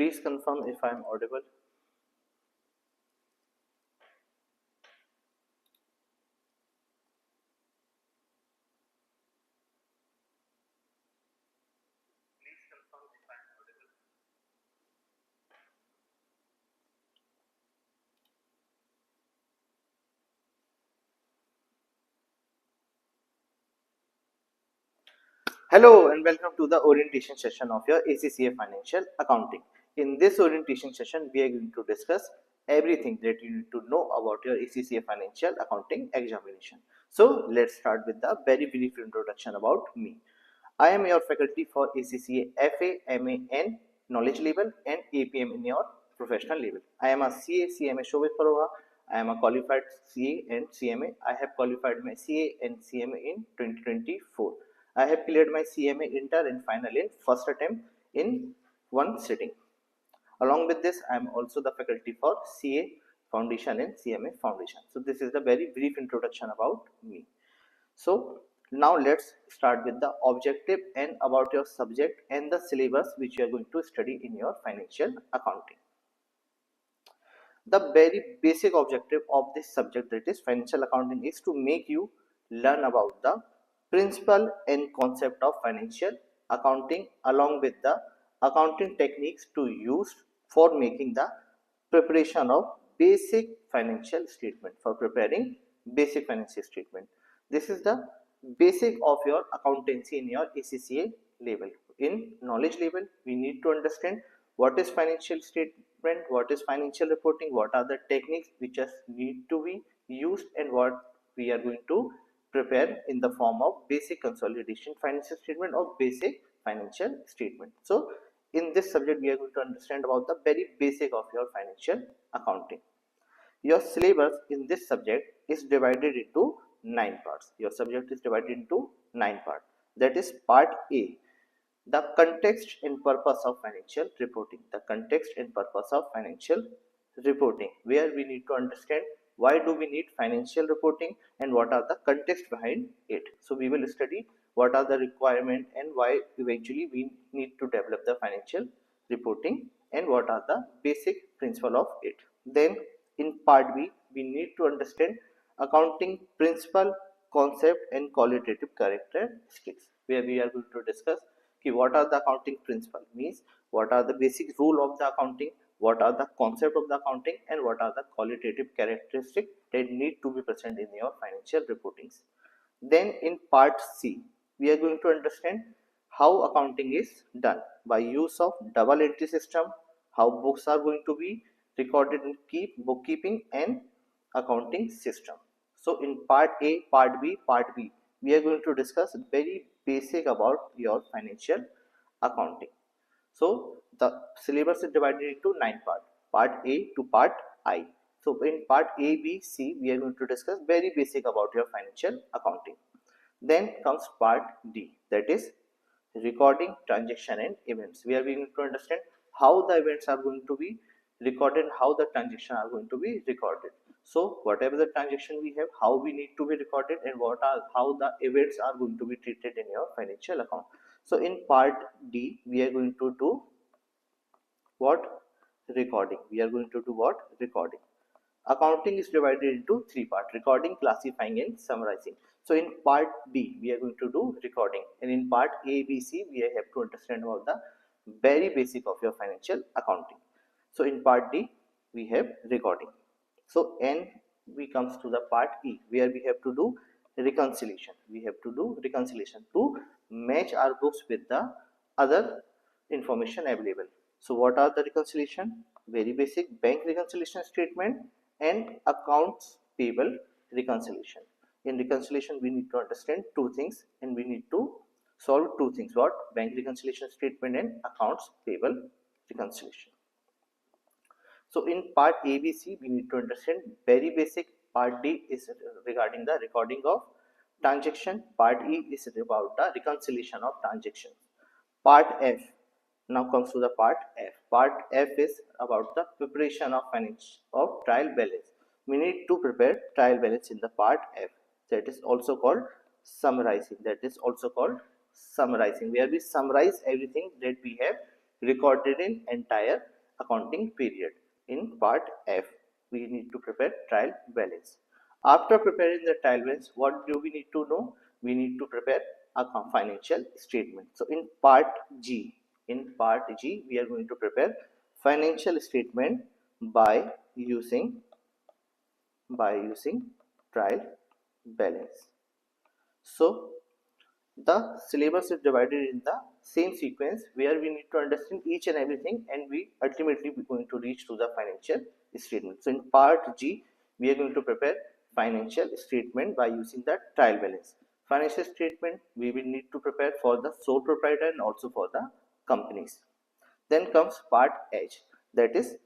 Please confirm if I am audible. Hello and welcome to the orientation session of your ACCA Financial Accounting. In this orientation session, we are going to discuss everything that you need to know about your ACCA Financial Accounting examination. So let's start with the very brief introduction about me. I am your faculty for ACCA FA, MA and knowledge level and APM in your professional level. I am a CA, CMA Shobhit Paroha. I am a qualified CA and CMA. I have qualified my CA and CMA in 2024. I have cleared my CMA inter and final in first attempt in one sitting. Along with this, I am also the faculty for CA Foundation and CMA Foundation. So this is the very brief introduction about me. So now let's start with the objective and about your subject and the syllabus which you are going to study in your financial accounting. The very basic objective of this subject, that is financial accounting, is to make you learn about the principle and concept of financial accounting along with the accounting techniques to use for making the preparation of basic financial statement, for preparing basic financial statement. This is the basic of your accountancy in your ACCA level. In knowledge level, we need to understand what is financial statement, what is financial reporting, what are the techniques which need to be used, and what we are going to prepare in the form of basic consolidation financial statement or basic financial statement. So in this subject, we are going to understand about the very basic of your financial accounting. Your syllabus in this subject is divided into 9 parts. Your subject is divided into 9 parts. That is part A, the context and purpose of financial reporting. The context and purpose of financial reporting, where we need to understand why do we need financial reporting and what are the context behind it. So we will study what are the requirement and why eventually we need to develop the financial reporting and what are the basic principle of it. Then in part B, we need to understand accounting principle, concept and qualitative characteristics, where we are going to discuss what are the accounting principle, means what are the basic rule of the accounting, what are the concept of the accounting, and what are the qualitative characteristics that need to be present in your financial reportings. Then in part C, we are going to understand how accounting is done by use of double entry system, how books are going to be recorded in bookkeeping and accounting system. So in part A, part B, we are going to discuss very basic about your financial accounting. So the syllabus is divided into 9 parts, part A to part I. So in part A, B, C, we are going to discuss very basic about your financial accounting. Then comes part D, that is recording, transaction and events, where we need to understand how the events are going to be recorded, how the transactions are going to be recorded. So whatever the transaction we have, how we need to be recorded, and how the events are going to be treated in your financial account. So in part D, we are going to do what? Recording. We are going to do what? Recording. Accounting is divided into 3 parts: recording, classifying and summarizing. So in part B, we are going to do recording, and in part A, B, C, we have to understand about the very basic of your financial accounting. So in part D, we have recording. So N, we comes to the part E, where we have to do reconciliation. We have to do reconciliation to match our books with the other information available. So what are the reconciliation? Very basic: bank reconciliation statement and accounts payable reconciliation. In reconciliation, we need to understand 2 things and we need to solve 2 things: what? Bank reconciliation statement and accounts payable reconciliation. So in part ABC, we need to understand very basic. Part D is regarding the recording of transaction. Part E is about the reconciliation of transactions. Part F now comes to the part F. Part F is about the preparation of trial balance. We need to prepare trial balance in the part F. That is also called summarizing. Where we summarize everything that we have recorded in entire accounting period. In part F, we need to prepare trial balance. After preparing the trial balance, what do we need to know? We need to prepare a financial statement. So in part G, we are going to prepare financial statement by using trial balance. So the syllabus is divided in the same sequence where we need to understand each and everything, and we ultimately be going to reach to the financial statement. So in part G, we are going to prepare financial statement by using the trial balance. Financial statement we will need to prepare for the sole proprietor and also for the companies. Then comes part H, that is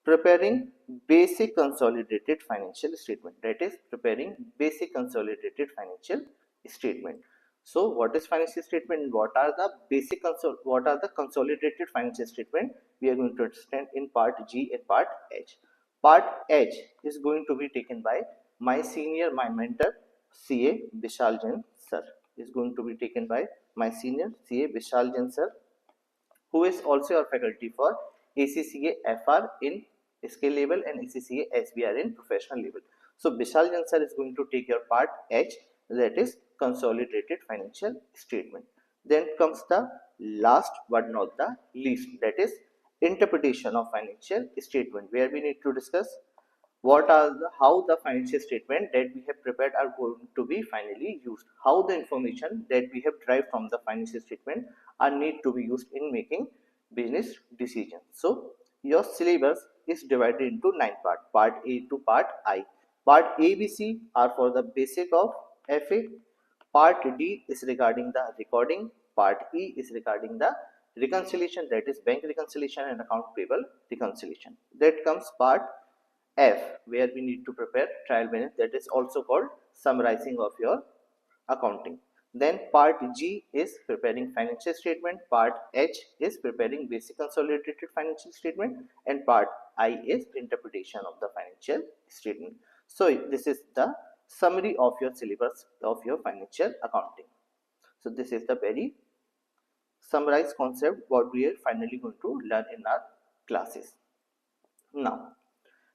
preparing basic consolidated financial statement. That is preparing basic consolidated financial statement. So what is financial statement? What are the consolidated financial statement? We are going to understand in part G and part H. Part H is going to be taken by my senior, my mentor, CA Vishal Jain sir. Is going to be taken by my senior CA Vishal Jain sir, who is also your faculty for ACCA FR in skill level and ACCA SBR in professional level. So Vishal Jansar is going to take your part H, that is consolidated financial statement. Then comes the last but not the least, that is interpretation of financial statement, where we need to discuss how the financial statement that we have prepared are going to be finally used, how the information that we have derived from the financial statement are need to be used in making business decisions. So your syllabus is divided into 9 parts, part A to part I. Part A, B, C are for the basic of FA. Part D is regarding the recording. Part E is regarding the reconciliation, that is bank reconciliation and account payable reconciliation. That comes part F, where we need to prepare trial balance, that is also called summarizing of your accounting. Then part G is preparing financial statement, part H is preparing basic consolidated financial statement, and part I is interpretation of the financial statement. So this is the summary of your syllabus of your financial accounting. So this is the very summarized concept what we are finally going to learn in our classes. Now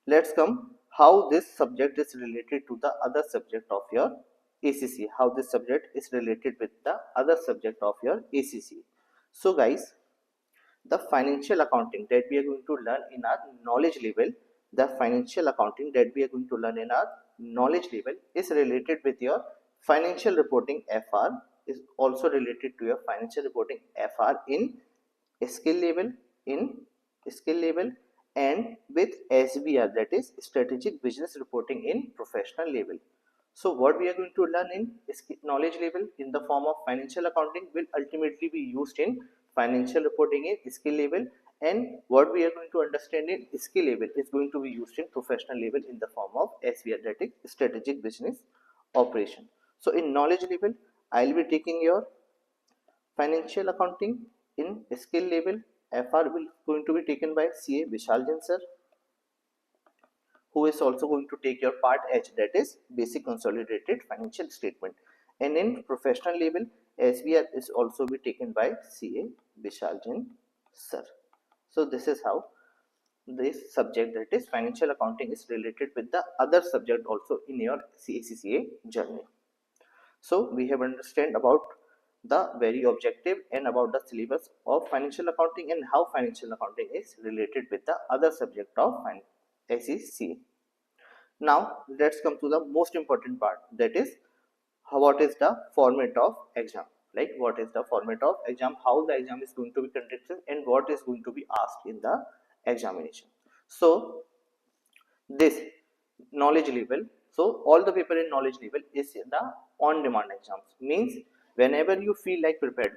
let's come how this subject is related to the other subject of your ACCA, how this subject is related with the other subject of your ACCA. So guys, the financial accounting that we are going to learn in our knowledge level, the financial accounting that we are going to learn in our knowledge level is related with your financial reporting FR, is also related to your financial reporting FR in skill level, and with SBR, that is strategic business reporting in professional level. So what we are going to learn in knowledge level in the form of financial accounting will ultimately be used in financial reporting in skill level, and what we are going to understand in skill level is going to be used in professional level in the form of SBR, that is strategic business operation. So in knowledge level, I will be taking your financial accounting. In skill level, FR will going to be taken by CA Vishal Jain sir, who is also going to take your part H, that is basic consolidated financial statement. And in professional level, SBR is also be taken by CA Vishal Jain sir. So this is how this subject, that is financial accounting, is related with the other subject also in your ACCA journey. So we have understand about the very objective and about the syllabus of financial accounting and how financial accounting is related with the other subject of ACCA. Now let's come to the most important part, that is what is the format of exam, like what is the format of exam, how the exam is going to be conducted, and what is going to be asked in the examination. So this knowledge level, so all the paper in knowledge level is the on demand exams, means whenever you feel like prepared,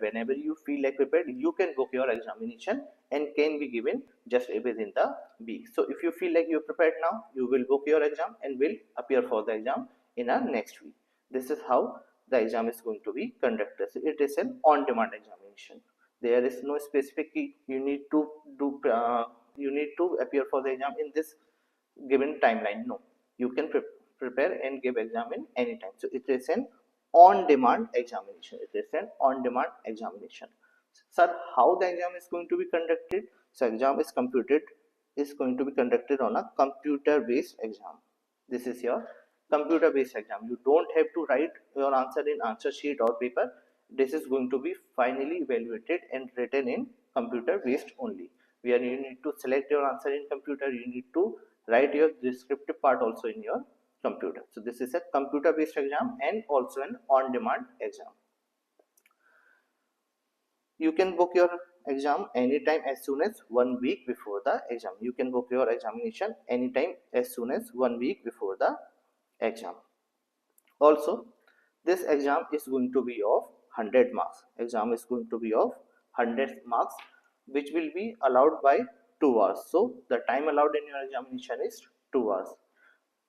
you can book your examination and can be given just within the week. So if you feel like you're prepared now, you will book your exam and will appear for the exam in our next week. This is how the exam is going to be conducted. So it is an on demand examination. There is no specific you need to do you need to appear for the exam in this given timeline. No, you can prepare and give exam in any time. So it is an on demand examination. Sir, how the exam is going to be conducted? So exam is computed is going to be conducted on a computer based exam. This is your computer based exam. You don't have to write your answer in answer sheet or paper. This is going to be finally evaluated and written in computer based only, where you need to select your answer in computer. You need to write your descriptive part also in your computer. So this is a computer based exam and also an on demand exam. You can book your exam anytime as soon as 1 week before the exam. You can book your examination anytime as soon as 1 week before the exam. Also, this exam is going to be of 100 marks. Exam is going to be of 100 marks, which will be allowed by 2 hours. So the time allowed in your examination is 2 hours.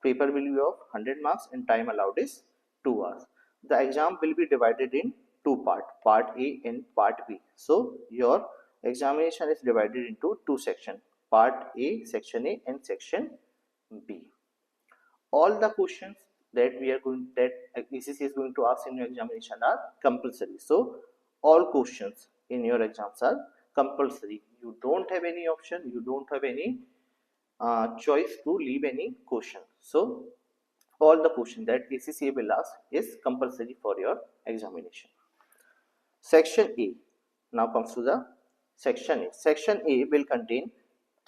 Paper will be of 100 marks and time allowed is 2 hours. The exam will be divided in two parts, part A and part B. So your examination is divided into two sections, part A, section A and section B. All the questions that ACCA is going to ask in your examination are compulsory. So all questions in your exams are compulsory. You don't have any option, you don't have any choice to leave any question. So all the question that ACCA will ask is compulsory for your examination. Section A. Now comes to the section A. Section A will contain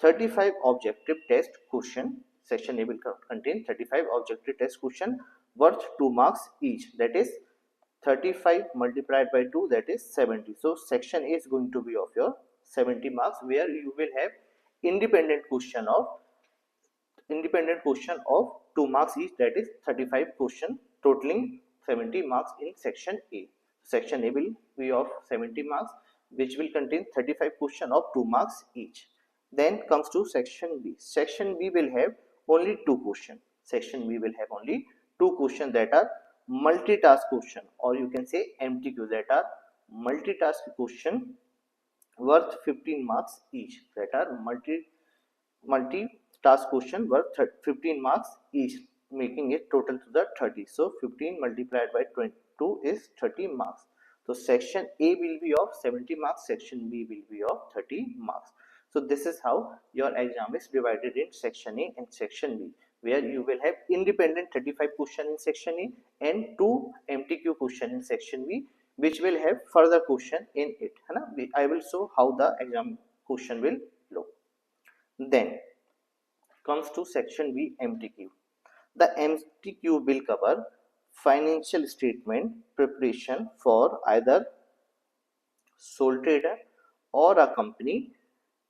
35 objective test question. Section A will contain 35 objective test question worth 2 marks each. That is 35 multiplied by 2, that is 70. So section A is going to be of your 70 marks, where you will have independent question of 2 marks each, that is 35 question totaling 70 marks in section A. Section A will be of 70 marks, which will contain 35 question of 2 marks each. Then comes to section B. Section B will have only 2 questions. Section B will have only 2 questions that are multitask question, or you can say MTQ, that are multitask question worth 15 marks each, that are multi-task question worth 15 marks each, making it total to the 30. So 15 multiplied by 22 is 30 marks. So section A will be of 70 marks, section B will be of 30 marks. So this is how your exam is divided in section A and section B, where you will have independent 35 question in section A and 2 MTQ question in section B, which will have further question in it. I will show how the exam question will look. Then comes to section B, MTQ. The MTQ will cover financial statement preparation for either sole trader or a company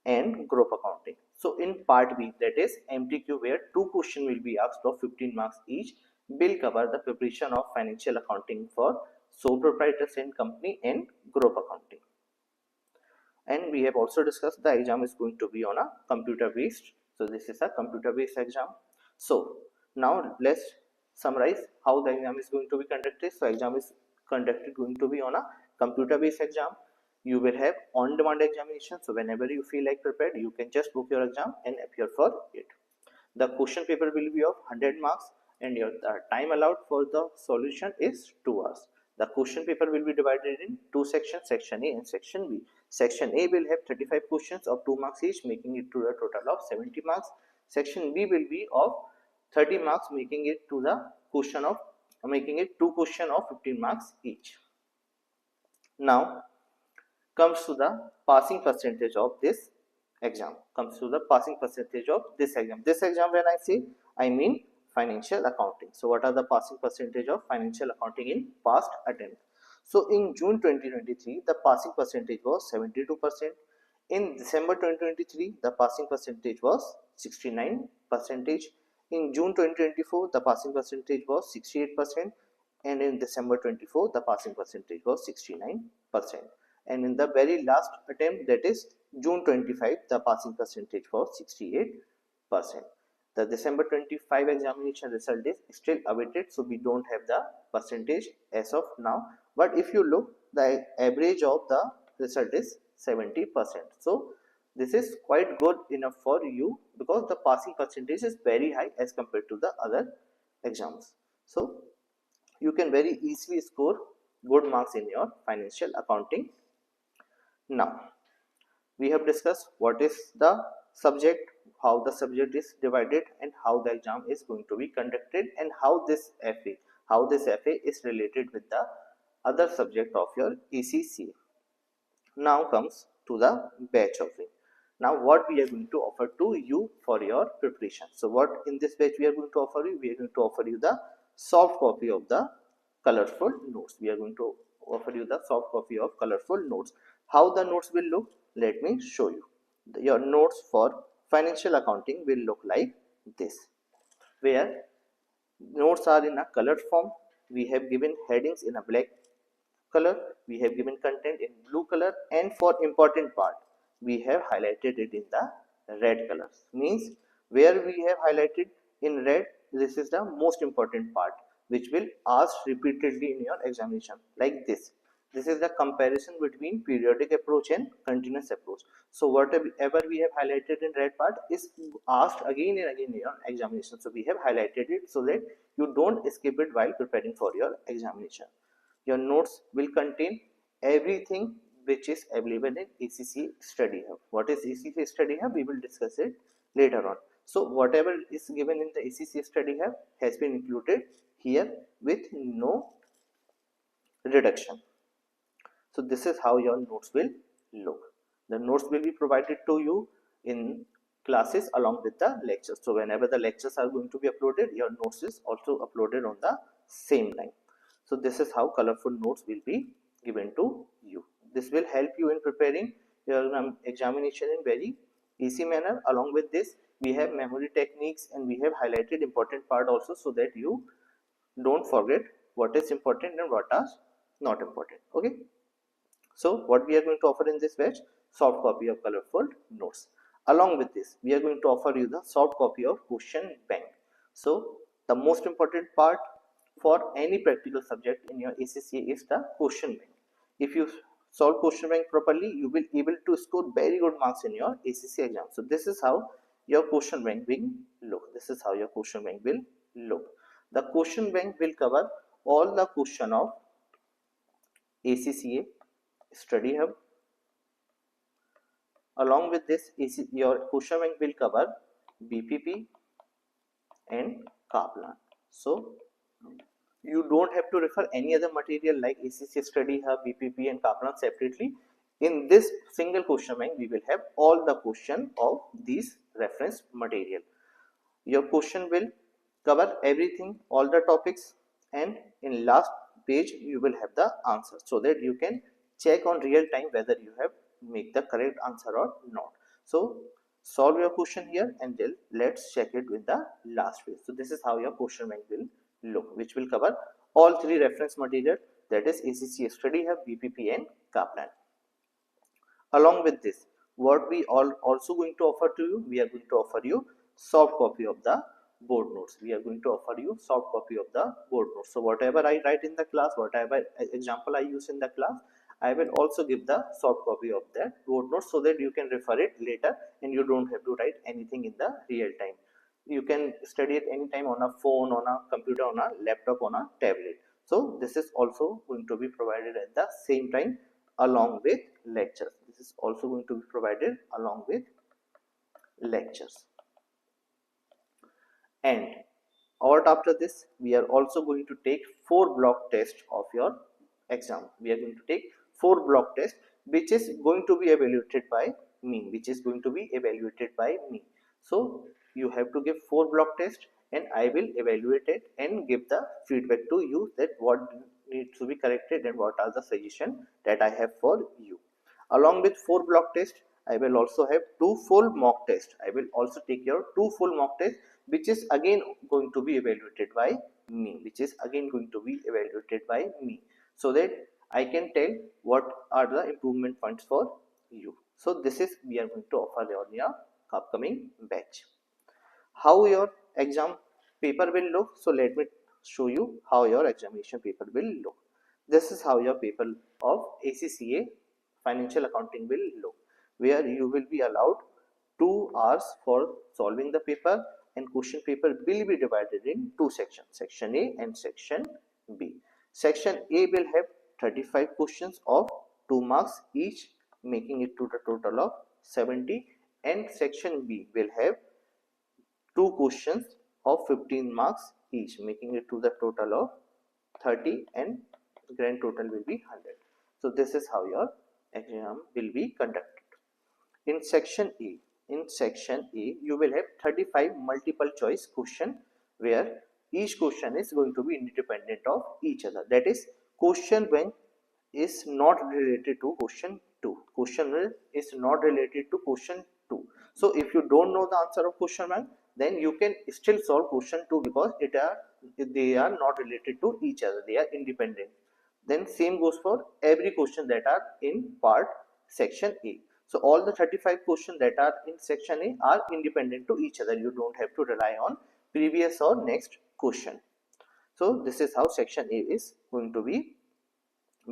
and group accounting. So in part B, that is MTQ, where 2 questions will be asked of 15 marks each, will cover the preparation of financial accounting for sole proprietors and company and group accounting. And we have also discussed the exam is going to be on a computer based. So this is a computer based exam. So now let's summarize how the exam is going to be conducted. So exam is conducted going to be on a computer based exam. You will have on demand examination. So whenever you feel like prepared, you can just book your exam and appear for it. The question paper will be of 100 marks and your time allowed for the solution is 2 hours. The question paper will be divided in 2 sections, section A and section B. Section A will have 35 questions of 2 marks each, making it to a total of 70 marks. Section B will be of 30 marks, making it 2 questions of 15 marks each. Now comes to the passing percentage of this exam. This exam, when I say, I mean financial accounting. So what are the passing percentage of financial accounting in past attempts? So in June 2023, the passing percentage was 72%. In December 2023, the passing percentage was 69%. In June 2024, the passing percentage was 68%. And in December 24, the passing percentage was 69%. And in the very last attempt, that is June 25, the passing percentage was 68%. The December 25 examination result is still awaited, so we don't have the percentage as of now. But if you look, the average of the result is 70%. So this is quite good enough for you, because the passing percentage is very high as compared to the other exams. So you can very easily score good marks in your financial accounting. Now we have discussed what is the subject, how the subject is divided and how the exam is going to be conducted, and how this FA is related with the other subject of your ACCA. Now comes to the batch offering. Now what we are going to offer to you for your preparation. So what in this batch we are going to offer you? We are going to offer you the soft copy of the colorful notes. We are going to offer you the soft copy of colorful notes. How the notes will look? Let me show you. Your notes for financial accounting will look like this, where notes are in a colored form. We have given headings in a black color, we have given content in blue color, and for important part we have highlighted it in the red color. Means where we have highlighted in red, this is the most important part which will ask repeatedly in your examination, like this is the comparison between periodic approach and continuous approach. So whatever we have highlighted in red part is asked again and again in your examination, so we have highlighted it so that you don't skip it while preparing for your examination. Your notes will contain everything which is available in ACCA Study Hub. What is ACCA Study Hub? We will discuss it later on. So whatever is given in the ACCA Study Hub has been included here with no reduction. So this is how your notes will look. The notes will be provided to you in classes along with the lectures. So whenever the lectures are going to be uploaded, your notes is also uploaded on the same time. So this is how colorful notes will be given to you. This will help you in preparing your examination in very easy manner. Along with this, we have memory techniques and we have highlighted important part also, so that you don't forget what is important and what is not important. Okay. So what we are going to offer in this batch? Soft copy of colorful notes. Along with this, we are going to offer you the soft copy of question bank. So the most important part for any practical subject in your ACCA is the question bank. If you solve question bank properly, you will be able to score very good marks in your ACCA exam. So this is how your question bank will look. This is how your question bank will look. The question bank will cover all the question of ACCA Study Hub. Along with this, your question bank will cover BPP and Kaplan. So you don't have to refer any other material like ACCA Study Hub, BPP and Kaplan separately. In this single question bank, we will have all the question of these reference material. Your question will cover everything, all the topics, and in last page you will have the answer, so that you can check on real time whether you have make the correct answer or not. So solve your question here and then let's check it with the last page. So this is how your question bank will look, which will cover all three reference material, that is ACCA Study Hub, BPP and Kaplan. Along with this, what we also going to offer to you, we are going to offer you soft copy of the board notes. We are going to offer you soft copy of the board notes. So whatever I write in the class, whatever example I use in the class, I will also give the soft copy of that board notes, so that you can refer it later and you don't have to write anything in the real time. You can study it anytime on a phone, on a computer, on a laptop, on a tablet. So this is also going to be provided at the same time along with lectures. This is also going to be provided along with lectures. And out after this, we are also going to take 4 block tests of your exam. We are going to take 4 block tests, which is going to be evaluated by me, So you have to give 4 block tests and I will evaluate it and give the feedback to you, that what needs to be corrected and what are the suggestions that I have for you. Along with 4 block tests, I will also have 2 full mock tests. I will also take your 2 full mock tests, which is again going to be evaluated by me, so that I can tell what are the improvement points for you. So this is we are going to offer on your upcoming batch. How your exam paper will look? So let me show you how your examination paper will look. This is how your paper of ACCA financial accounting will look, where you will be allowed 2 hours for solving the paper, and question paper will be divided in 2 sections, section A and section B. Section A will have 35 questions of 2 marks each, making it to the total of 70, and section B will have 2 questions of 15 marks each, making it to the total of 30, and grand total will be 100. So this is how your exam will be conducted. In section A, you will have 35 multiple choice question, where each question is going to be independent of each other. That is, question 1 is not related to question 2. Question 1 is not related to question 2. So if you don't know the answer of question 1, then you can still solve question 2 because they are not related to each other. They are independent. Then same goes for every question that are in part section A. So all the 35 questions that are in section A are independent to each other. You don't have to rely on previous or next question. So this is how section A is going to be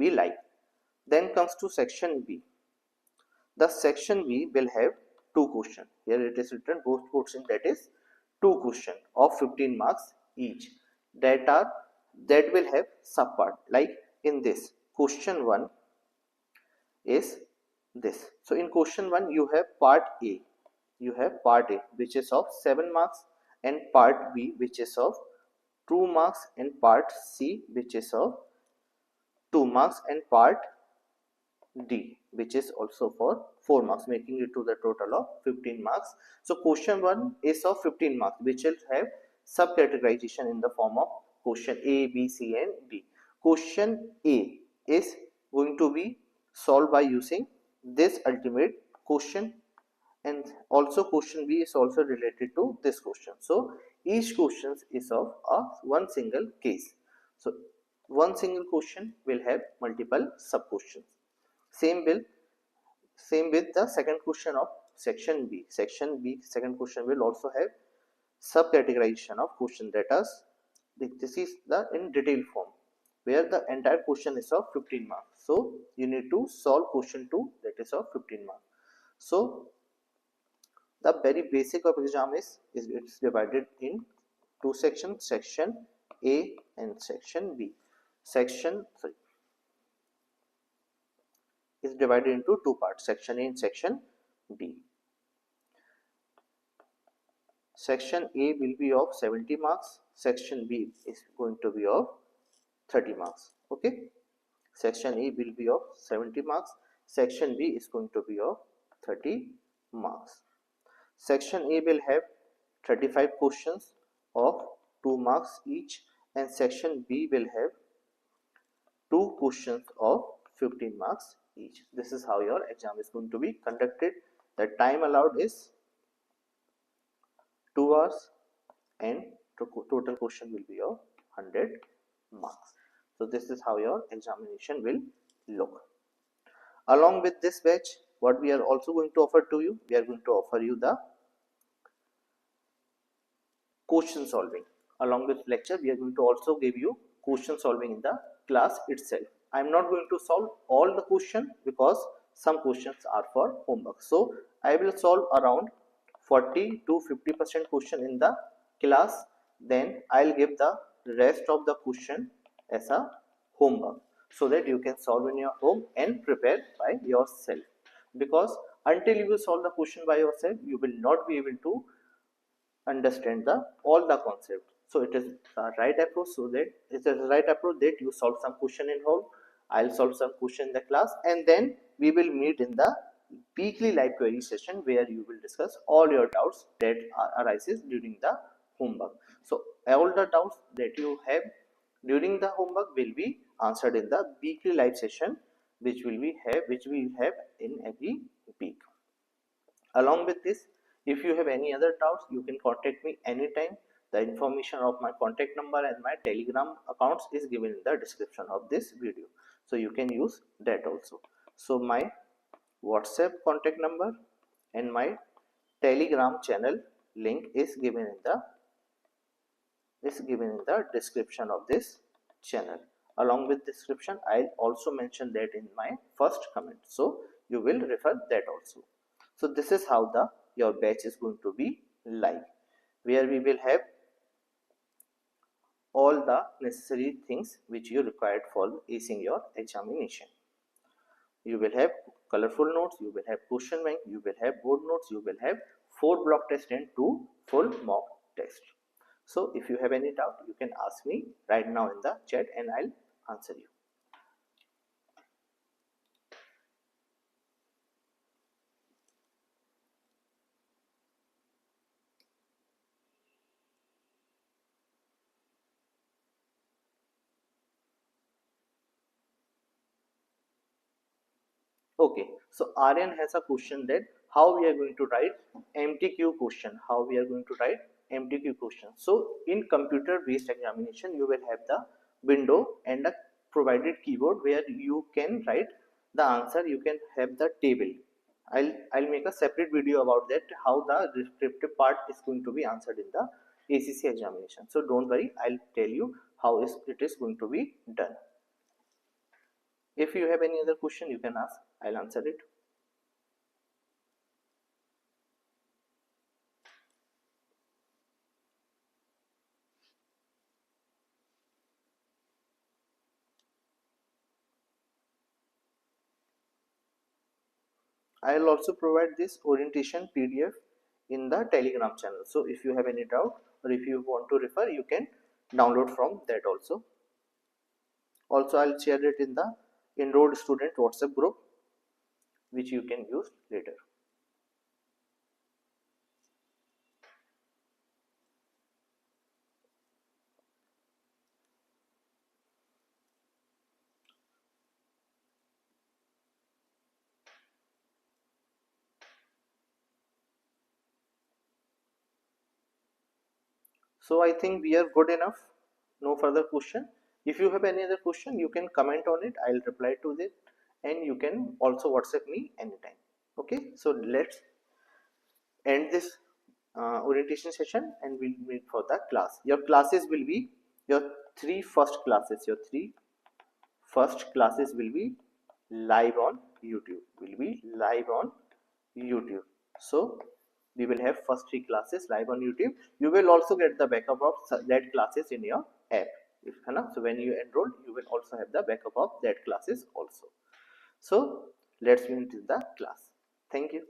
like. Then comes to section B. The section B will have 2 questions. Here it is written both questions, that is 2 questions of 15 marks each, that will have subpart. Like in this question 1 is this. So in question 1 you have part A. You have part A which is of 7 marks, and part B which is of 2 marks, and part C which is of 2 marks, and part D which is also for 4 marks, making it to the total of 15 marks. So question 1 is of 15 marks, which will have subcategorization in the form of question A, B, C and D. Question A is going to be solved by using this ultimate question, and also question B is also related to this question. So each question is of one single case. So one single question will have multiple sub questions. Same with the second question of section B. Second question will also have subcategorization of question, that is, this is the in detail form, where the entire question is of 15 marks. So you need to solve question 2, that is of 15 marks. So the very basic of exam is it's divided in 2 sections, section A and section B. Is divided into 2 parts, section A and section B. Section A will be of 70 marks, section B is going to be of 30 marks. Okay, section A will be of 70 marks, section B is going to be of 30 marks. Section A will have 35 questions of 2 marks each, and section B will have 2 questions of 15 marks each. This is how your exam is going to be conducted. The time allowed is 2 hours, and total question will be of 100 marks. So this is how your examination will look. Along with this batch, what we are also going to offer to you, we are going to offer you the question solving. Along with lecture, we are going to also give you question solving in the class itself. I am not going to solve all the questions because some questions are for homework. So I will solve around 40 to 50% question in the class. Then I will give the rest of the question as a homework, so that you can solve in your home and prepare by yourself. Because until you will solve the question by yourself, you will not be able to understand all the concept. So it is the right approach, that you solve some question in home, I'll solve some question in the class, and then we will meet in the weekly live query session, where you will discuss all your doubts that arises during the homework. So all the doubts that you have during the homework will be answered in the weekly live session, which we have in every week. Along with this, if you have any other doubts, you can contact me anytime. The information of my contact number and my Telegram accounts is given in the description of this video, so you can use that also. So my WhatsApp contact number and my Telegram channel link is given in the description of this channel. Along with description, I'll also mention that in my first comment, so you will refer that also. So this is how your batch is going to be like, where we will have all the necessary things which you required for acing your examination. You will have colorful notes, you will have question bank, you will have board notes, you will have 4 block test and 2 full mock test. So if you have any doubt, you can ask me right now in the chat and I'll answer you. Okay, so Aryan has a question that how we are going to write MTQ question, how we are going to write MTQ question. So in computer based examination, you will have the window and a provided keyboard where you can write the answer, you can have the table. I'll make a separate video about that, how the descriptive part is going to be answered in the ACCA examination. So don't worry, I'll tell you how it is going to be done. If you have any other question, you can ask, I'll answer it. I will also provide this orientation PDF in the Telegram channel. So if you have any doubt or if you want to refer, you can download from that also. Also, I'll share it in the enrolled student WhatsApp group, which you can use later. So I think we are good enough. No further question. If you have any other question, you can comment on it. I'll reply to it, and you can also WhatsApp me anytime. Okay. So let's end this orientation session and we'll meet for the class. Your classes will be your three first classes. Your three first classes will be live on YouTube. Will be live on YouTube. So we will have first three classes live on YouTube. You will also get the backup of that classes in your app. If so when you enroll, you will also have the backup of that classes also. So let's meet in the class. Thank you.